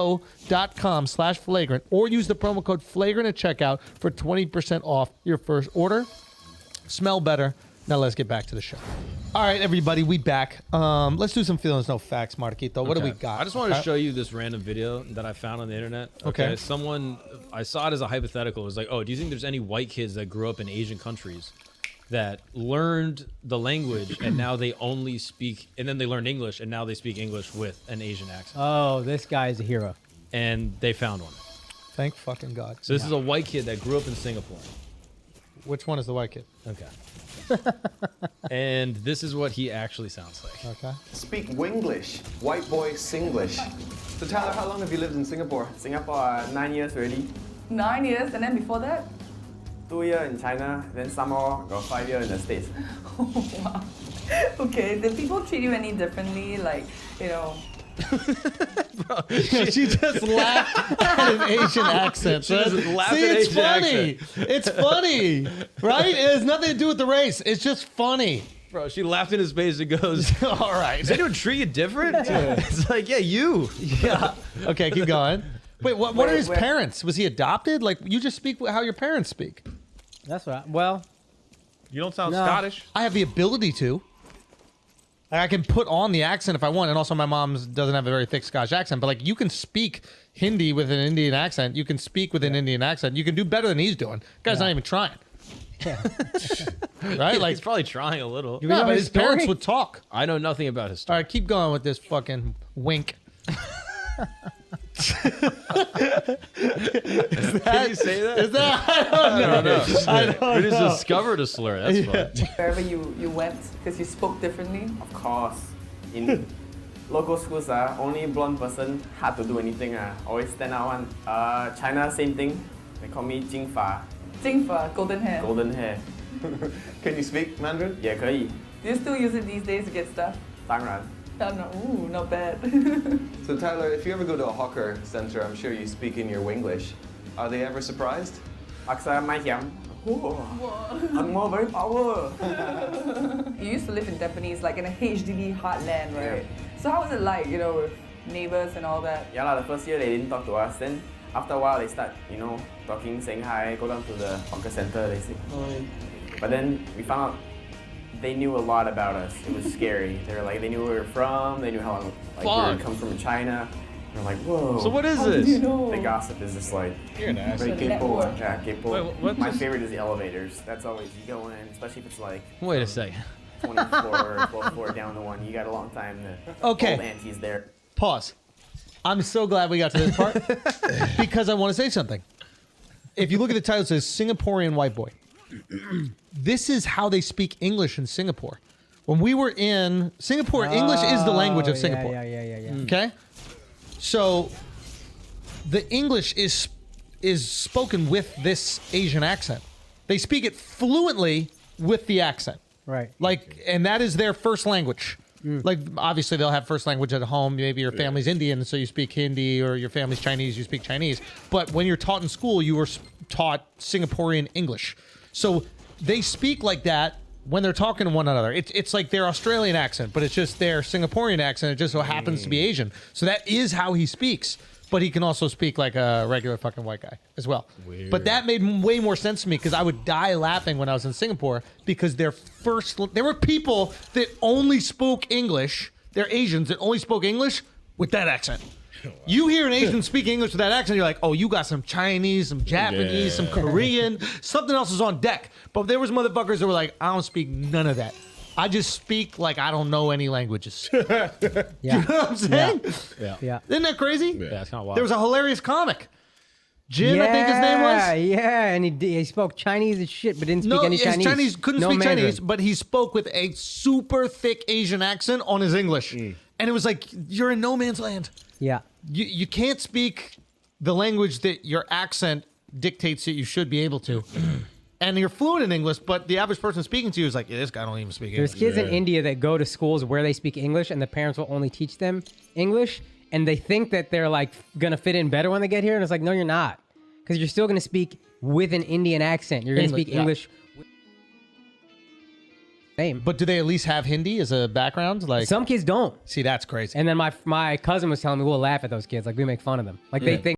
.com/flagrant or use the promo code flagrant at checkout for 20% off your first order. Smell better. Now let's get back to the show. All right, everybody, we back. Let's do some feelings, no facts, Marquito. What do we got? I just wanted to show you this random video that I found on the internet. Okay. Someone, I saw it as a hypothetical. It was like, oh, do you think there's any white kids that grew up in Asian countries that learned the language and now they only speak, and then they learned English and now they speak English with an Asian accent? Oh, this guy's a hero. And they found one. Thank fucking God. So this is a white kid that grew up in Singapore. Which one is the white kid? Okay. And this is what he actually sounds like. Okay. Speak Winglish. White boy Singlish. So Tyler, how long have you lived in Singapore? Singapore, 9 years already. 9 years, and then before that? 2 years in China, then some more, got 5 years in the States. Oh, wow. Okay, did people treat you any differently? Like, you know... Bro, she just laughed at an Asian accent. She just laughed See, at it's Asian funny. accent. It's funny, right? It has nothing to do with the race. It's just funny. Bro, she laughed in his face and goes, all right. does anyone treat you different? It's like, yeah, you. Yeah. Okay, keep going. Wait, what are his parents? Was he adopted? Like, you just speak how your parents speak. That's right. Well, You don't sound No. Scottish. I have the ability to. I can put on the accent if I want, and also my mom doesn't have a very thick Scottish accent, but like you can speak Hindi with an Indian accent. You can speak with an Indian accent. You can do better than he's doing. Guy's not even trying. yeah. Right? Like, He's probably trying a little. Do we no, know but his his parents story? would talk. I know nothing about his All story. right, keep going with this fucking wink. Can you say that? Is that? I don't know. I don't We just know. discovered a slur. That's fun. Wherever you went, because you spoke differently? Of course, in local schools, only blonde person hard to do anything. Always stand out one. China, same thing. They call me Jingfa, Jingfa, golden hair. golden hair. Can you speak Mandarin? 也可以， Do you still use it these days to get stuff? 当然。 Oh, no. Ooh, not bad. So Tyler, if you ever go to a hawker center, I'm sure you speak in your Winglish. Are they ever surprised? Aksa mai hiam. I'm more very power. You used to live in Japanese, like in a HDB heartland, right? Yeah. So how was it like, you know, with neighbors and all that? Yeah, the first year they didn't talk to us. Then after a while they start, talking, saying hi, go down to the hawker center, they say hi. But then we found out they knew a lot about us. It was scary. They were like, they knew where we were from, they knew how long, like we would come from China. And we're like, whoa. So what is How did this? you know? The gossip is just like, You're an ass. very It's a capable. network. Yeah, capable. Wait, what My just- favorite is the elevators. That's always, you go in, especially if it's like Wait a second. 24 or 12 floor down to one. You got a long time. The Okay. old auntie's there. Pause. I'm so glad we got to this part because I want to say something. If you look at the title, it says Singaporean white boy. This is how they speak English in Singapore. When we were in Singapore, English is the language of Singapore. Yeah. Okay? So the English is spoken with this Asian accent. They speak it fluently with the accent. Right. Like, and that is their first language. Like, obviously, they'll have first language at home. Maybe your family's Indian, so you speak Hindi, or your family's Chinese, you speak Chinese. But when you're taught in school, you were taught Singaporean English. So they speak like that when they're talking to one another. It's like their Australian accent, but it's just their Singaporean accent. It just so happens to be Asian. So that is how he speaks. But he can also speak like a regular fucking white guy as well. Weird. But that made way more sense to me because I would die laughing when I was in Singapore because there were people that only spoke English. They're Asians that only spoke English with that accent. You hear an Asian speak English with that accent, you're like, oh, you got some Chinese, some Japanese, some Korean, something else is on deck. But there was motherfuckers that were like, I don't speak none of that. I just speak like I don't know any languages. Yeah. You know what I'm saying? Yeah. Isn't that crazy? Yeah, it's kind of wild. There was a hilarious comic. Jin, I think his name was. Yeah, and he spoke Chinese as shit, but didn't speak any his Chinese. couldn't No speak Mandarin. Chinese, but he spoke with a super thick Asian accent on his English. And it was like, you're in no man's land. Yeah. You can't speak the language that your accent dictates that you should be able to. And you're fluent in English, but the average person speaking to you is like, yeah, this guy don't even speak There's English. kids in India that go to schools where they speak English and the parents will only teach them English. And they think that they're like going to fit in better when they get here. And it's like, no, you're not. Because you're still going to speak with an Indian accent. You're going to speak Yeah. English with same. But do they at least have Hindi as a background? Like, Some kids don't. see, that's crazy. And then my cousin was telling me we'll laugh at those kids. Like we make fun of them. Like they think